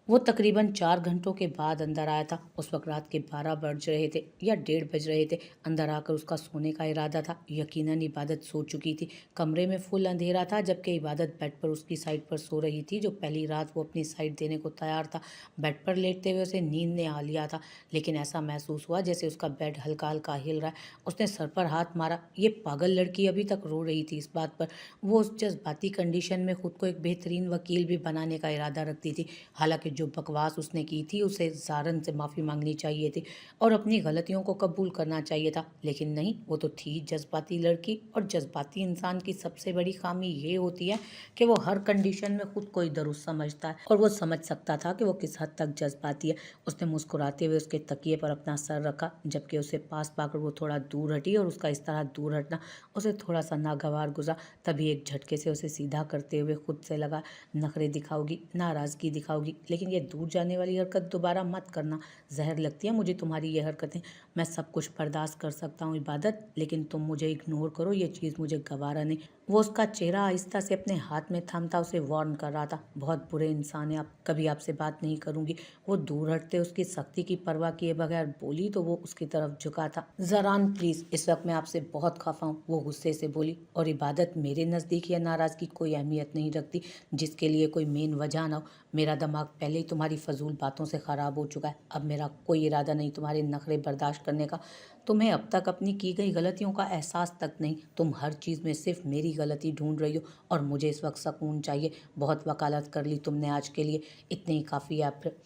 वो तकरीबन 4 घंटों के बाद अंदर आया था। उस वक्त रात के 12 बज रहे थे या 1:30 बज रहे थे। अंदर आकर उसका सोने का इरादा था। यकीनन इबादत सो चुकी थी। कमरे में फुल अंधेरा था, जबकि इबादत बेड पर उसकी साइड पर सो रही थी, जो पहली रात वो अपनी साइड देने को तैयार था। बेड पर लेटते हुए उसे नींद ने आ लिया था, लेकिन ऐसा महसूस हुआ जैसे उसका बेड हल्का हल्का हिल रहा है। उसने सर पर हाथ मारा। ये पागल लड़की अभी तक रो रही थी इस बात पर। वो उस जज्बाती कंडीशन में खुद को एक बेहतरीन वकील भी बनाने का इरादा रखती थी। हालांकि जो बकवास उसने की थी, उसे ज़ारन से माफ़ी मांगनी चाहिए थी और अपनी गलतियों को कबूल करना चाहिए था, लेकिन नहीं, वो तो थी जज्बाती लड़की। और जज्बाती इंसान की सबसे बड़ी खामी ये होती है कि वो हर कंडीशन में खुद को ही दुरुस्त समझता है, और वो समझ सकता था कि वो किस हद तक जज्बाती है। उसने मुस्कुराते हुए उसके तकिए पर अपना सर रखा, जबकि उसे पास पाकर वो थोड़ा दूर हटी, और उसका इस तरह दूर हटना उसे थोड़ा सा नागवार गुजरा। तभी एक झटके से उसे सीधा करते हुए खुद से लगा, नखरे दिखाओगी, नाराज़गी दिखाओगी, लेकिन ये दूर जाने वाली हरकत दोबारा मत करना। जहर लगती है मुझे तुम्हारी ये हरकतें। मैं सब कुछ बर्दाश्त कर सकता हूँ इबादत, लेकिन तुम मुझे इग्नोर करो, ये चीज़ मुझे गवारा नहीं। वो उसका चेहरा आहिस्ता से अपने हाथ में थामता उसे वार्न कर रहा था, बहुत बुरे इंसान है आप, कभी आपसे बात नहीं करूंगी। वो दूर हटते उसकी सख्ती की परवाह किए बगैर बोली तो वो उसकी तरफ झुका था। जरान प्लीज, इस वक्त मैं आपसे बहुत खफा हूँ, वो गुस्से से बोली। और इबादत, मेरे नज़दीक या नाराज़गी कोई अहमियत नहीं रखती, जिसके लिए कोई मेन वजह ना हो। मेरा दिमाग पहले ही तुम्हारी फजूल बातों से ख़राब हो चुका है। अब मेरा कोई इरादा नहीं तुम्हारे नखरे बर्दाश्त करने का। तुम्हें अब तक अपनी की गई गलतियों का एहसास तक नहीं। तुम हर चीज़ में सिर्फ मेरी गलती ढूंढ रही हो, और मुझे इस वक्त सुकून चाहिए। बहुत वकालत कर ली तुमने आज के लिए, इतनी ही काफ़ी है। फिर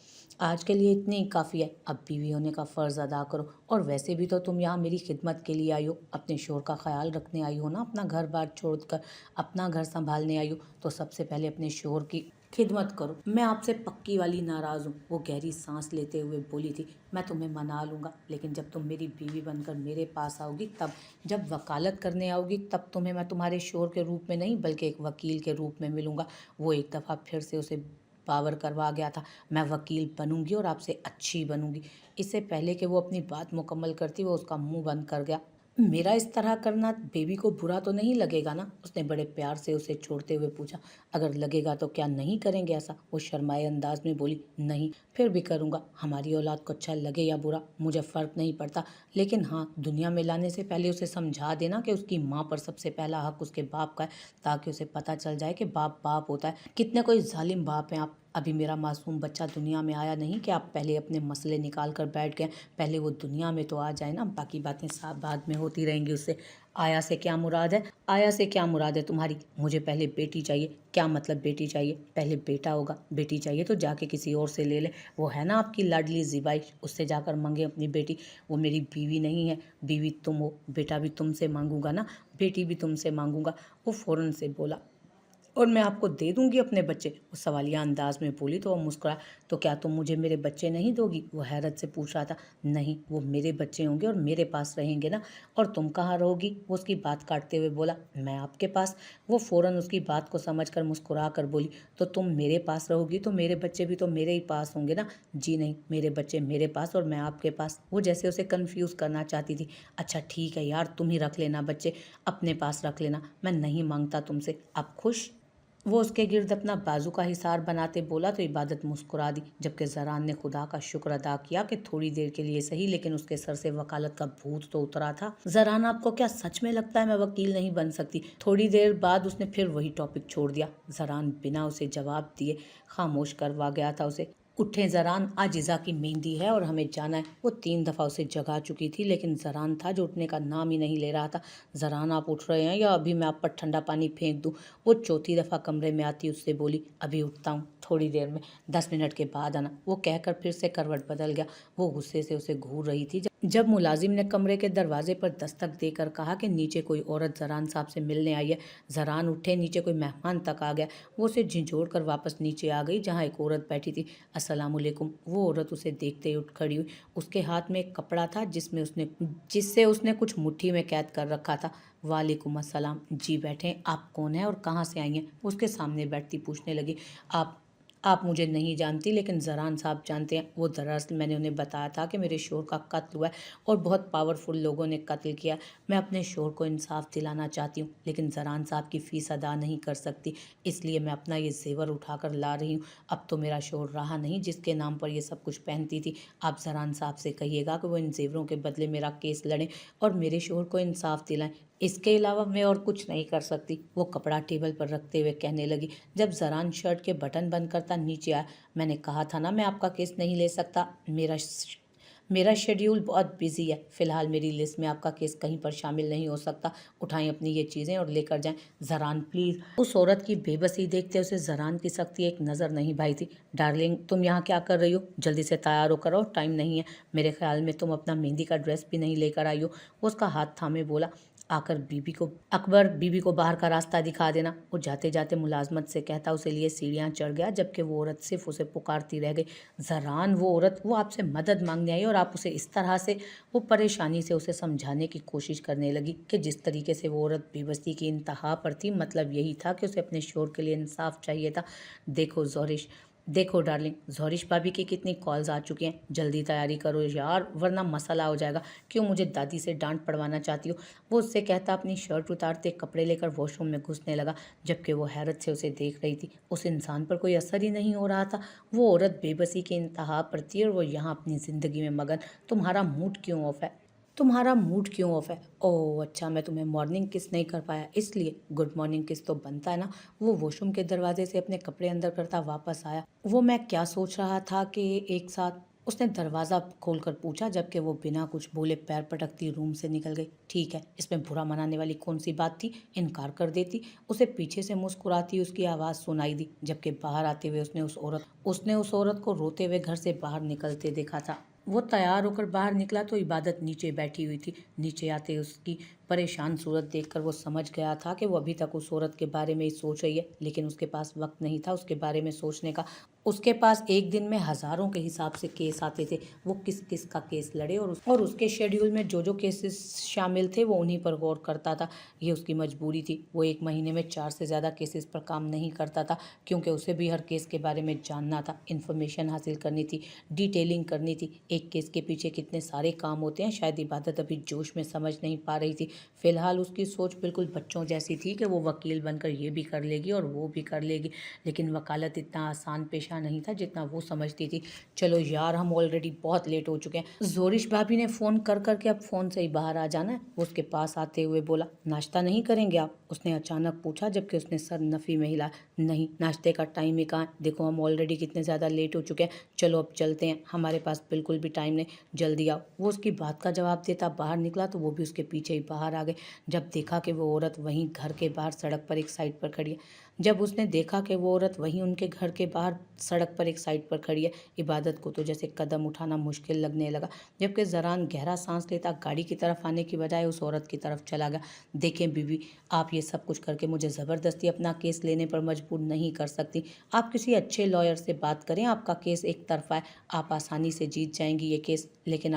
आज के लिए इतनी ही काफ़ी है। अब बीवी होने का फ़र्ज़ अदा करो। और वैसे भी तो तुम यहाँ मेरी खिदमत के लिए आई हो, अपने शोहर का ख्याल रखने आई हो ना। अपना घर बार छोड़कर अपना घर संभालने आई हो, तो सबसे पहले अपने शोहर की खिदमत करो। मैं आपसे पक्की वाली नाराज़ हूँ, वो गहरी सांस लेते हुए बोली थी। मैं तुम्हें मना लूँगा, लेकिन जब तुम मेरी बीवी बनकर मेरे पास आओगी तब, जब वकालत करने आओगी तब तुम्हें मैं तुम्हारे शोहर के रूप में नहीं बल्कि एक वकील के रूप में मिलूँगा। वो एक दफ़ा फिर से उसे पावर करवा गया था। मैं वकील बनूंगी और आपसे अच्छी बनूंगी। इससे पहले कि वो अपनी बात मुकम्मल करती, वो उसका मुंह बंद कर गया। मेरा इस तरह करना बेबी को बुरा तो नहीं लगेगा ना? उसने बड़े प्यार से उसे छोड़ते हुए पूछा। अगर लगेगा तो क्या नहीं करेंगे ऐसा? वो शर्माए अंदाज में बोली। नहीं, फिर भी करूँगा। हमारी औलाद को अच्छा लगे या बुरा मुझे फ़र्क नहीं पड़ता, लेकिन हाँ, दुनिया में लाने से पहले उसे समझा देना कि उसकी माँ पर सबसे पहला हक उसके बाप का है, ताकि उसे पता चल जाए कि बाप बाप होता है। कितने कोई जालिम बाप हैं आप। अभी मेरा मासूम बच्चा दुनिया में आया नहीं कि आप पहले अपने मसले निकाल कर बैठ गए। पहले वो दुनिया में तो आ जाए ना, बाकी बातें साफ बाद में होती रहेंगी उससे। आया से क्या मुराद है? आया से क्या मुराद है तुम्हारी? मुझे पहले बेटी चाहिए। क्या मतलब बेटी चाहिए? पहले बेटा होगा, बेटी चाहिए तो जाके किसी और से ले ले। वो है ना आपकी लाडली ज़िबाई, उससे जाकर मांगे अपनी बेटी। वो मेरी बीवी नहीं है, बीवी तुम हो। बेटा भी तुमसे मांगूंगा ना, बेटी भी तुमसे मांगूंगा। वो फ़ौरन से बोला। और मैं आपको दे दूंगी अपने बच्चे, वो सवालिया अंदाज में बोली। तो वो मुस्कुरा। तो क्या तुम मुझे मेरे बच्चे नहीं दोगी? वो हैरत से पूछ रहा था। नहीं, वो मेरे बच्चे होंगे और मेरे पास रहेंगे ना। और तुम कहाँ रहोगी? वो उसकी बात काटते हुए बोला। मैं आपके पास। वो फौरन उसकी बात को समझकर मुस्कुरा कर बोली। तो तुम मेरे पास रहोगी तो मेरे बच्चे भी तो मेरे ही पास होंगे ना? जी नहीं, मेरे बच्चे मेरे पास और मैं आपके पास। वो जैसे उसे कन्फ्यूज़ करना चाहती थी। अच्छा ठीक है यार, तुम ही रख लेना बच्चे, अपने पास रख लेना, मैं नहीं मांगता तुमसे। आप खुश? वो उसके गिर्द अपना बाजू का हिसार बनाते बोला। तो इबादत मुस्कुरा दी, जबकि जरान ने खुदा का शुक्र अदा किया कि थोड़ी देर के लिए सही, लेकिन उसके सर से वकालत का भूत तो उतरा था। जरान, आपको क्या सच में लगता है मैं वकील नहीं बन सकती? थोड़ी देर बाद उसने फिर वही टॉपिक छोड़ दिया। जरान बिना उसे जवाब दिए खामोश करवा गया था उसे। उठें जरान, आज इज़ा की मेहंदी है और हमें जाना है। वो 3 दफ़ा उसे जगा चुकी थी, लेकिन जरान था जो उठने का नाम ही नहीं ले रहा था। जरान, आप उठ रहे हैं या अभी मैं आप पर ठंडा पानी फेंक दूं? वो चौथी दफ़ा कमरे में आती उससे बोली। अभी उठता हूँ, थोड़ी देर में, 10 मिनट के बाद आना। वो कहकर फिर से करवट बदल गया। वो गुस्से से उसे घूर रही थी जब मुलाजिम ने कमरे के दरवाजे पर दस्तक देकर कहा कि नीचे कोई औरत जरान साहब से मिलने आई है। जरान उठे, नीचे कोई मेहमान तक आ गया। वो उसे झिझोड़ कर वापस नीचे आ गई जहाँ एक औरत बैठी थी। अस्सलाम वालेकुम। वो औरत उसे देखते ही उठ खड़ी हुई। उसके हाथ में एक कपड़ा था जिससे उसने कुछ मुट्ठी में कैद कर रखा था। वालेकुम अस्सलाम। जी बैठे। आप कौन हैं और कहाँ से आई हैं? उसके सामने बैठती पूछने लगी। आप आप मुझे नहीं जानती लेकिन ज़रान साहब जानते हैं। वो दरअसल मैंने उन्हें बताया था कि मेरे शौहर का कत्ल हुआ है और बहुत पावरफुल लोगों ने कत्ल किया। मैं अपने शौहर को इंसाफ दिलाना चाहती हूँ लेकिन ज़रान साहब की फ़ीस अदा नहीं कर सकती, इसलिए मैं अपना ये ज़ेवर उठाकर ला रही हूँ। अब तो मेरा शौहर रहा नहीं जिसके नाम पर ये सब कुछ पहनती थी। आप ज़रान साहब से कहिएगा कि वो इन ज़ेवरों के बदले मेरा केस लड़ें और मेरे शौहर को इंसाफ दिलाएं। इसके अलावा मैं और कुछ नहीं कर सकती। वो कपड़ा टेबल पर रखते हुए कहने लगी। जब ज़रान शर्ट के बटन बंद करता नीचे आया, मैंने कहा था ना मैं आपका केस नहीं ले सकता। मेरा शेड्यूल बहुत बिजी है। फिलहाल मेरी लिस्ट में आपका केस कहीं पर शामिल नहीं हो सकता। उठाएं अपनी ये चीज़ें और लेकर जाएं। ज़रान प्लीज़। उस औरत की बेबसी देखते उसे ज़रान की सख्ती एक नज़र नहीं भाई थी। डार्लिंग, तुम यहाँ क्या कर रही हो? जल्दी से तैयार होकर आओ, टाइम नहीं है। मेरे ख्याल में तुम अपना मेहंदी का ड्रेस भी नहीं लेकर आई हो। वो उसका हाथ थामे बोला। अकबर बीबी को बाहर का रास्ता दिखा देना। वो जाते जाते मुलाजमत से कहता उसे लिए सीढ़ियाँ चढ़ गया, जबकि वो औरत सिर्फ उसे पुकारती रह गई। ज़रान, वो आपसे मदद मांगने आई और आप उसे इस तरह से। वो परेशानी से उसे समझाने की कोशिश करने लगी कि जिस तरीके से वो औरत बेबसी की इंतहा पर थी, मतलब यही था कि उसे अपने शोर के लिए इंसाफ चाहिए था। देखो डार्लिंग, ज़ोरिश भाभी की कितनी कॉल्स आ चुकी हैं। जल्दी तैयारी करो यार, वरना मसला हो जाएगा। क्यों मुझे दादी से डांट पड़वाना चाहती हो? वो उससे कहता अपनी शर्ट उतारते कपड़े लेकर वॉशरूम में घुसने लगा, जबकि वो हैरत से उसे देख रही थी। उस इंसान पर कोई असर ही नहीं हो रहा था। वो औरत बेबसी की इंतहा पर थी और वो यहाँ अपनी ज़िंदगी में मगन। तुम्हारा मूड क्यों ऑफ है? ओह अच्छा, मैं तुम्हें मॉर्निंग किस नहीं कर पाया इसलिए। गुड मॉर्निंग किस तो बनता है ना। वो वॉशरूम के दरवाजे से अपने कपड़े अंदर करता वापस आया। वो मैं क्या सोच रहा था कि एक साथ उसने दरवाज़ा खोलकर पूछा, जबकि वो बिना कुछ बोले पैर पटकती रूम से निकल गई। ठीक है, इसमें बुरा मनाने वाली कौन सी बात थी? इनकार कर देती। उसे पीछे से मुस्कुराती उसकी आवाज़ सुनाई दी, जबकि बाहर आते हुए उसने उस औरत को रोते हुए घर से बाहर निकलते देखा था। वो तैयार होकर बाहर निकला तो इबादत नीचे बैठी हुई थी। नीचे आते उसकी परेशान सूरत देखकर वो समझ गया था कि वो अभी तक उस औरत के बारे में ही सोच रही है, लेकिन उसके पास वक्त नहीं था उसके बारे में सोचने का। उसके पास एक दिन में हज़ारों के हिसाब से केस आते थे। वो किस किस का केस लड़े और उसके शेड्यूल में जो जो केसेस शामिल थे वो उन्हीं पर गौर करता था। ये उसकी मजबूरी थी। वो एक महीने में 4 से ज़्यादा केसेस पर काम नहीं करता था, क्योंकि उसे भी हर केस के बारे में जानना था, इन्फॉर्मेशन हासिल करनी थी, डिटेलिंग करनी थी। एक केस के पीछे कितने सारे काम होते हैं, शायद इबादत अभी जोश में समझ नहीं पा रही थी। फिलहाल उसकी सोच बिल्कुल बच्चों जैसी थी कि वो वकील बनकर ये भी कर लेगी और वो भी कर लेगी, लेकिन वकालत इतना आसान पेशा नहीं था जितना वो समझती थी। चलो यार, हम ऑलरेडी बहुत लेट हो चुके हैं। जोरिश भाभी ने फ़ोन कर करके अब फ़ोन से ही बाहर आ जाना है। वो उसके पास आते हुए बोला, नाश्ता नहीं करेंगे आप? उसने अचानक पूछा, जबकि उसने सर नफ़ी में हिलाया। नहीं, नाश्ते का टाइम ही कहाँ है? देखो हम ऑलरेडी कितने ज़्यादा लेट हो चुके हैं। चलो अब चलते हैं, हमारे पास बिल्कुल भी टाइम नहीं, जल्दी आओ। वो उसकी बात का जवाब देता बाहर निकला तो वो भी उसके पीछे ही बाहर आ गए। जब देखा कि वो औरत वहीं घर के बाहर सड़क पर एक साइड पर खड़ी है जब उसने देखा कि वो औरत वहीं उनके घर के बाहर सड़क पर एक साइड पर खड़ी है, इबादत को तो जैसे कदम उठाना मुश्किल लगने लगा, जबकि ज़रान गहरा सांस लेता गाड़ी की तरफ आने की बजाय उस औरत की तरफ चला गया। देखें बीबी, आप ये सब कुछ करके मुझे ज़बरदस्ती अपना केस लेने पर मजबूर नहीं कर सकती। आप किसी अच्छे लॉयर से बात करें, आपका केस एक तरफा है, आप आसानी से जीत जाएंगी ये केस। लेकिन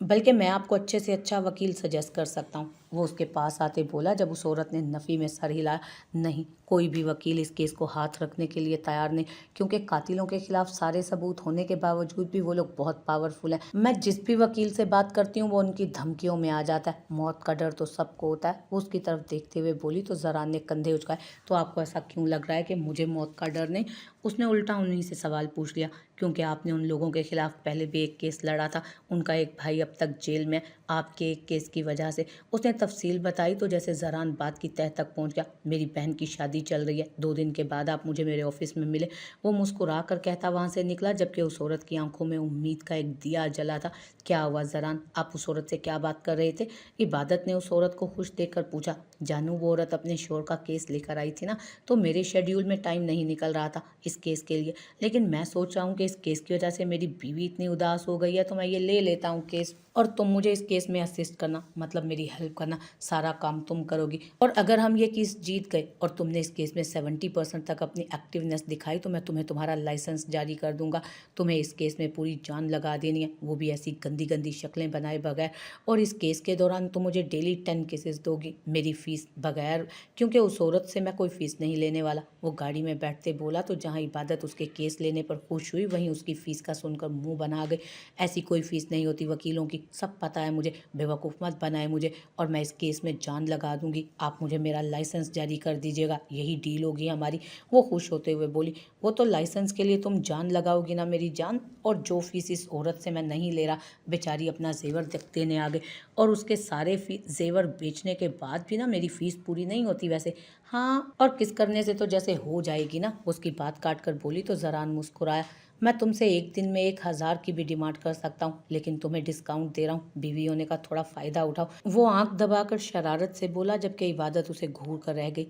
बल्कि मैं आपको अच्छे से अच्छा वकील सजेस्ट कर सकता हूँ। वो उसके पास आते बोला, जब उस औरत ने नफ़ी में सर हिलाया। नहीं, कोई भी वकील इस केस को हाथ रखने के लिए तैयार नहीं, क्योंकि कातिलों के खिलाफ सारे सबूत होने के बावजूद भी वो लोग बहुत पावरफुल हैं। मैं जिस भी वकील से बात करती हूँ वो उनकी धमकियों में आ जाता है। मौत का डर तो सबको होता है। वो उसकी तरफ देखते हुए बोली तो ज़रान ने कंधे उचकाए। तो आपको ऐसा क्यों लग रहा है कि मुझे मौत का डर नहीं? उसने उल्टा उन्हीं से सवाल पूछ लिया। क्योंकि आपने उन लोगों के खिलाफ पहले भी एक केस लड़ा था। उनका एक भाई अब तक जेल में, आपके एक केस की वजह से। उसने तफसील बताई तो जैसे ज़रान बात की तह तक पहुंच गया। मेरी बहन की शादी चल रही है, 2 दिन के बाद आप मुझे मेरे ऑफिस में मिले। वो मुस्कुरा कर कहता वहां से निकला, जबकि उस औरत की आंखों में उम्मीद का एक दिया जला था। क्या हुआ ज़रान, आप उस औरत से क्या बात कर रहे थे? इबादत ने उस औरत को खुश देखकर पूछा। जानू, वो औरत अपने शोर का केस लेकर आई थी ना, तो मेरे शेड्यूल में टाइम नहीं निकल रहा था इस केस के लिए। लेकिन मैं सोच रहा हूँ कि इस केस की वजह से मेरी बीवी इतनी उदास हो गई है, तो मैं ये ले लेता हूँ केस, और तुम मुझे इस केस में असिस्ट करना, मतलब मेरी हेल्प करना। सारा काम तुम करोगी, और अगर हम ये केस जीत गए और तुमने इस केस में 70% तक अपनी एक्टिवनेस दिखाई तो मैं तुम्हें तुम्हारा लाइसेंस जारी कर दूंगा। तुम्हें इस केस में पूरी जान लगा देनी है, वो भी ऐसी गंदी गंदी शक्लें बनाए बगैर। और इस केस के दौरान तुम मुझे डेली 10 केसेस दोगी। मेरी फीस बगैर, क्योंकि उस औरत से मैं कोई फीस नहीं लेने वाला। वो गाड़ी में बैठते बोला तो जहाँ इबादत उसके केस लेने पर खुश हुई, वहीं उसकी फ़ीस का सुनकर मुंह बना गई। ऐसी कोई फ़ीस नहीं होती वकीलों की, सब पता है मुझे, बेवकूफ़ मत बनाए मुझे, और मैं इस केस में जान लगा दूंगी। आप मुझे मेरा लाइसेंस जारी कर दीजिएगा, यही डील होगी हमारी। वो खुश होते हुए बोली, वो तो लाइसेंस के लिए तुम जान लगाओगी ना मेरी जान, और जो फीस इस औरत से मैं नहीं ले रहा। बेचारी अपना जेवर देने आ गए, और उसके सारे जेवर बेचने के बाद भी ना मेरी फ़ीस पूरी नहीं होती वैसे। हाँ, और किस करने से तो जैसे हो जाएगी ना। उसकी बात काट कर बोली तो जरान मुस्कुराया। मैं तुमसे एक दिन में 1,000 की भी डिमांड कर सकता हूँ, लेकिन तुम्हें डिस्काउंट दे रहा हूँ, बीवी होने का थोड़ा फ़ायदा उठाओ। वो आंख दबाकर शरारत से बोला, जबकि इबादत उसे घूर कर रह गई।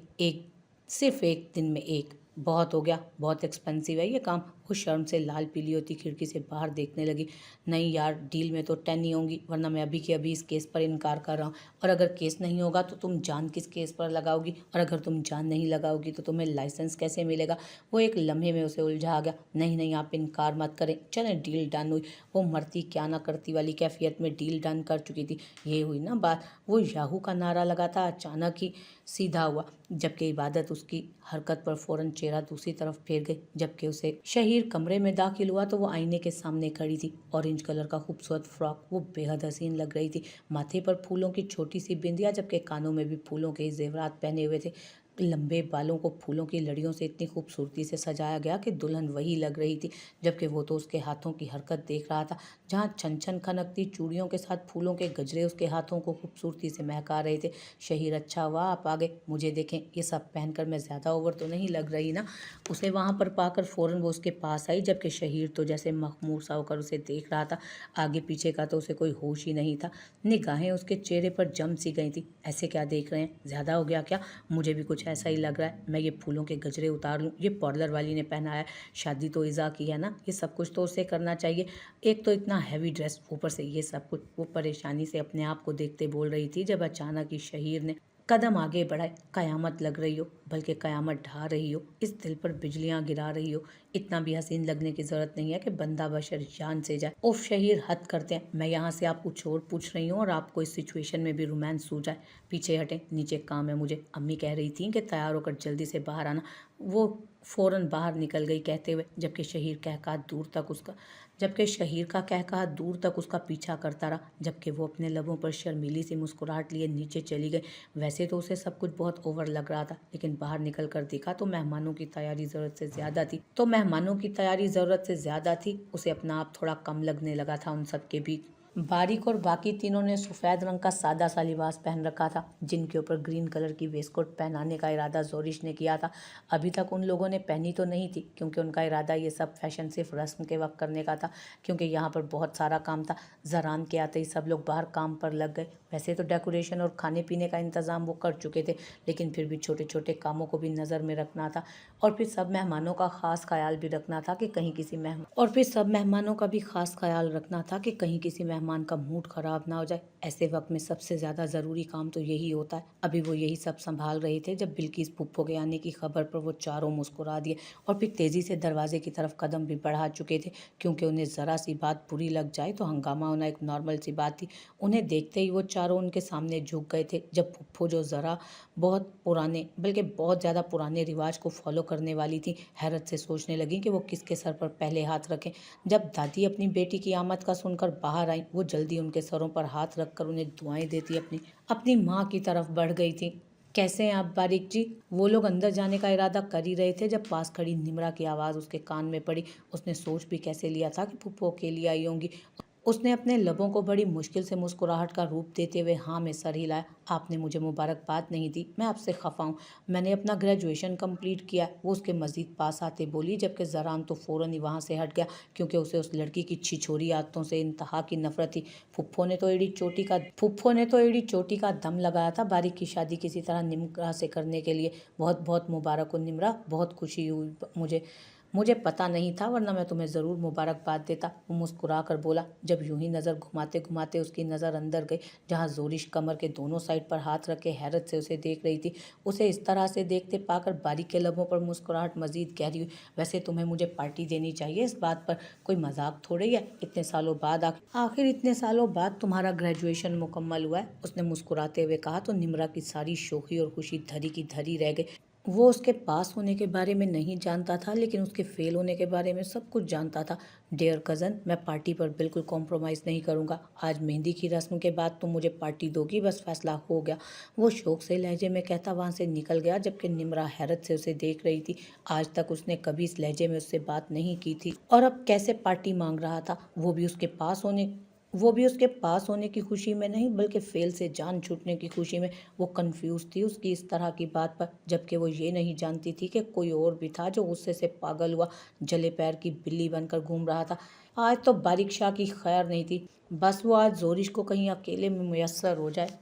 सिर्फ एक दिन में एक बहुत हो गया, बहुत एक्सपेंसिव है ये काम। वो शर्म से लाल पीली होती खिड़की से बाहर देखने लगी। नहीं यार, डील में तो 10 ही होंगी, वरना मैं अभी के अभी इस केस पर इनकार कर रहा हूँ। और अगर केस नहीं होगा तो तुम जान किस केस पर लगाओगी, और अगर तुम जान नहीं लगाओगी तो तुम्हें लाइसेंस कैसे मिलेगा। वो एक लम्हे में उसे उलझा गया। नहीं नहीं, आप इनकार मत करें, चलें डील डन हुई। वो मरती क्या ना करती वाली कैफियत में डील डन कर चुकी थी। ये हुई ना बात। वो याहू का नारा लगाता अचानक ही सीधा हुआ, जबकि इबादत उसकी हरकत पर फौरन चेहरा दूसरी तरफ फेर गई। जबकि उसे शहीर कमरे में दाखिल हुआ तो वो आईने के सामने खड़ी थी। ऑरेंज कलर का खूबसूरत फ्रॉक, वो बेहद हसीन लग रही थी। माथे पर फूलों की छोटी सी बिंदिया, जबकि कानों में भी फूलों के जेवरात पहने हुए थे। लंबे बालों को फूलों की लड़ियों से इतनी खूबसूरती से सजाया गया कि दुल्हन वही लग रही थी। जबकि वो तो उसके हाथों की हरकत देख रहा था, जहाँ छन छन खनकती चूड़ियों के साथ फूलों के गजरे उसके हाथों को खूबसूरती से महका रहे थे। शहीर, अच्छा हुआ आप आ गए, मुझे देखें, ये सब पहनकर मैं ज़्यादा ओवर तो नहीं लग रही ना। उसे वहाँ पर पाकर फ़ौरन वो उसके पास आई, जबकि शहीर तो जैसे मखमूर सा होकर उसे देख रहा था। आगे पीछे का तो उसे कोई होश ही नहीं था। निगाहें उसके चेहरे पर जम सी गई थी। ऐसे क्या देख रहे हैं, ज़्यादा हो गया क्या? मुझे भी कुछ ऐसा ही लग रहा है। मैं ये फूलों के गजरे उतार लूँ, ये पार्लर वाली ने पहनाया है, शादी तो इज़ा की है ना, ये सब कुछ तो उसे करना चाहिए। एक तो इतना हैवी ड्रेस, ऊपर से ये सब कुछ। वो परेशानी से अपने आप को देखते बोल रही थी, जब अचानक ही शहीर ने कदम आगे बढ़ाए। कयामत लग रही हो, बल्कि कयामत ढा रही हो, इस दिल पर बिजलियां गिरा रही हो। इतना भी हसीन लगने की जरूरत नहीं है कि बंदा बशर जान से जाए। उफ शहीर, हद करते हैं। मैं यहाँ से आप कुछ और पूछ रही हूँ और आपको इस सिचुएशन में भी रोमांस सूझ जाए। पीछे हटें, नीचे काम है मुझे। अम्मी कह रही थी कि तैयार होकर जल्दी से बाहर आना। वो फौरन बाहर निकल गई कहते हुए, जबकि शहीर का कहकहा दूर तक उसका पीछा करता रहा। जबकि वो अपने लबों पर शर्मीली सी मुस्कुराहट लिए नीचे चली गई। वैसे तो उसे सब कुछ बहुत ओवर लग रहा था, लेकिन बाहर निकल कर देखा तो मेहमानों की तैयारी ज़रूरत से ज़्यादा थी। उसे अपना आप थोड़ा कम लगने लगा था उन सब के बीच। बारिक और बाकी तीनों ने सफ़ेद रंग का सादा सा लिबास पहन रखा था, जिनके ऊपर ग्रीन कलर की वेस्टकोट पहनाने का इरादा जोरिश ने किया था। अभी तक उन लोगों ने पहनी तो नहीं थी, क्योंकि उनका इरादा ये सब फैशन सिर्फ रस्म के वक्त करने का था, क्योंकि यहाँ पर बहुत सारा काम था। जरान के आते ही सब लोग बाहर काम पर लग गए। वैसे तो डेकोरेशन और खाने पीने का इंतज़ाम वो कर चुके थे, लेकिन फिर भी छोटे छोटे कामों को भी नज़र में रखना था। और फिर सब मेहमानों का ख़ास ख्याल भी रखना था कि कहीं किसी मेहमान का मूड ख़राब ना हो जाए। ऐसे वक्त में सबसे ज़्यादा ज़रूरी काम तो यही होता है। अभी वो यही सब संभाल रहे थे जब बिल्किस फूफो के आने की खबर पर वो चारों मुस्कुरा दिए, और फिर तेज़ी से दरवाजे की तरफ कदम भी बढ़ा चुके थे, क्योंकि उन्हें ज़रा सी बात बुरी लग जाए तो हंगामा होना एक नॉर्मल सी बात थी। उन्हें देखते ही वो चारों उनके सामने झुक गए थे। जब फूफो, जो ज़रा बहुत पुराने, बल्कि बहुत ज़्यादा पुराने रिवाज को फॉलो करने वाली थी, हैरत से सोचने लगी कि वो किसके सर पर पहले हाथ रखें। जब दादी अपनी बेटी की आमद का सुनकर बाहर आई, वो जल्दी उनके सरों पर हाथ रखकर उन्हें दुआएं देती अपनी माँ की तरफ बढ़ गई थी। कैसे हैं आप बारिक जी? वो लोग अंदर जाने का इरादा कर ही रहे थे जब पास खड़ी निम्रा की आवाज़ उसके कान में पड़ी। उसने सोच भी कैसे लिया था कि फूफो अकेली आई होंगी। उसने अपने लबों को बड़ी मुश्किल से मुस्कुराहट का रूप देते हुए हाँ में सर हिलाया। आपने मुझे मुबारकबाद नहीं दी, मैं आपसे खफा हूँ। मैंने अपना ग्रेजुएशन कंप्लीट किया। वो उसके मज़ीद पास आते बोली, जबकि जरान तो फ़ौरन ही वहाँ से हट गया, क्योंकि उसे उस लड़की की छिछोरी आदतों से इंतहा की नफरत थी। फुफ्फो ने तो एड़ी चोटी का दम लगाया था बारिक की शादी किसी तरह निम्रा से करने के लिए। बहुत बहुत मुबारक हो निम्रा, बहुत खुशी हुई मुझे। मुझे पता नहीं था, वरना मैं तुम्हें ज़रूर मुबारकबाद देता, वो मुस्कुरा कर बोला। जब यूं ही नज़र घुमाते घुमाते उसकी नज़र अंदर गई, जहाँ जोरिश कमर के दोनों साइड पर हाथ रखे हैरत से उसे देख रही थी। उसे इस तरह से देखते पाकर बारीक के लबों पर मुस्कुराहट मजीद गहरी हुई। वैसे तुम्हें मुझे पार्टी देनी चाहिए, इस बात पर कोई मजाक थोड़ी है। इतने सालों बाद आखिर इतने सालों बाद तुम्हारा ग्रेजुएशन मुकम्मल हुआ है, उसने मुस्कुराते हुए कहा। तो निम्रा की सारी शोखी और खुशी धरी की धरी रह गई। वो उसके पास होने के बारे में नहीं जानता था, लेकिन उसके फेल होने के बारे में सब कुछ जानता था। डियर कज़न, मैं पार्टी पर बिल्कुल कॉम्प्रोमाइज़ नहीं करूँगा। आज मेहंदी की रस्म के बाद तुम मुझे पार्टी दोगी, बस फैसला हो गया। वो शौक से लहजे में कहता वहाँ से निकल गया, जबकि निम्रा हैरत से उसे देख रही थी। आज तक उसने कभी इस लहजे में उससे बात नहीं की थी, और अब कैसे पार्टी मांग रहा था, वो भी उसके पास होने की खुशी में नहीं, बल्कि फेल से जान छूटने की खुशी में। वो कंफ्यूज थी उसकी इस तरह की बात पर, जबकि वो ये नहीं जानती थी कि कोई और भी था जो गुस्से से पागल हुआ जले पैर की बिल्ली बनकर घूम रहा था। आज तो बारिक शाह की खैर नहीं थी, बस वो आज जोरिश को कहीं अकेले में मुयस्सर हो जाए।